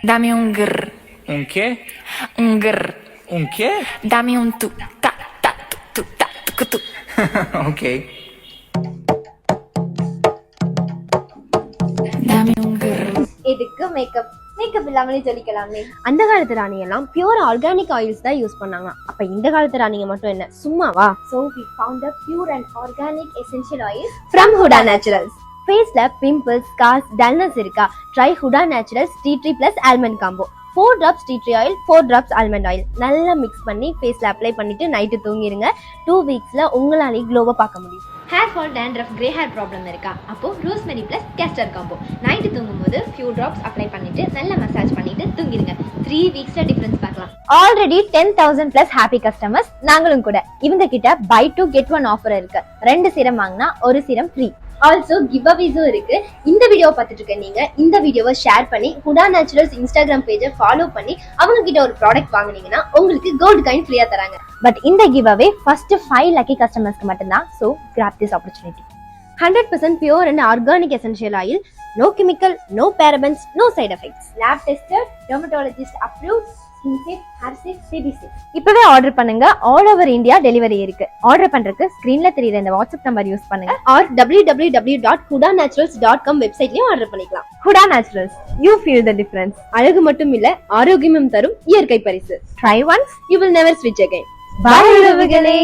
Dame un grrr. Un che? Un grrr. Un che? Dame un tu. Ta ta tu ta tu tu. Ok. Dame un grrr. எதுக்கு makeup இல்லாமலே சொல்லிக்கலாமே. அந்த காலத்து ராணி எல்லாம் pure organic oils தான் use பண்ணாங்க. அப்ப இந்த காலத்து ராணிங்க மட்டும் என்ன சும்மாவா? So we found a pure and organic essential oil From HUDA NATURE'S. ஃபேஸ்ல பிம்பிள்ஸ், ஸ்கார்ஸ், டல்னஸ் இருக்கா? Try HUDA NATURE'S tea tree plus almond combo. 4 drops tea tree oil, 4 drops almond oil நல்லா மிக்ஸ் பண்ணி ஃபேஸ்ல apply பண்ணிட்டு night தூங்கிடுங்க. 2 weeksல உங்களாலே க்ளோவை பார்க்க முடியும். Hair fall, dandruff, grey hair problem இருக்கா? அப்போ Rosemary plus Castor combo. Night தூங்கும்போது few drops அப்ளை பண்ணிட்டு நல்லா மசாஜ் பண்ணிட்டு தூங்கிடுங்க. 3 weeksல டிஃபரன்ஸ் பார்க்கலாம். ஆல்ரெடி 10,000 plus ஹாப்பி கஸ்டமர்ஸ் நாங்களும் கூட. இவங்க கிட்ட buy 2 get 1 ஆஃபர் இருக்கு. 2 சீரம் வாங்கினா 1 சீரம் ஃப்ரீ. ஆல்சோ கிவ் அவேஸும் இருக்கு. இந்த வீடியோ பார்த்துட்டு இருக்க நீங்க இந்த வீடியோவை ஷேர் பண்ணி HUDA NATURE'S இன்ஸ்டாகிராம் பேஜை ஃபாலோ பண்ணி அவங்க கிட்ட ஒரு ப்ராடக்ட் வாங்குனீங்கன்னா உங்களுக்கு கோல்டு காயின் ஃப்ரீயா தராங்க. பட் இந்த கிவ் அவே ஃபர்ஸ்ட் 5 லக்கி கஸ்டமர்ஸ்க்கு மட்டும்தான். So grab this opportunity. 100% pure and organic essential oil, no chemical, no parabens, no side effects, lab tested, dermatologist approved, skin safe, hair safe, baby safe. இப்பவே order பண்ணுங்க. All over India delivery இருக்கு. Order பண்றதுக்கு ஸ்கிரீன்ல தெரியுற இந்த WhatsApp number use பண்ணுங்க. or www.hudanaturals.com வெப்சைட்லயும் order பண்ணிக்கலாம். HUDA NATURE'S, you feel the difference. அழகு மட்டும் இல்ல, ஆரோக்கியமும் தரும் இயற்கை பரிசு. Try once, You will never switch again. bye உறவுகளே.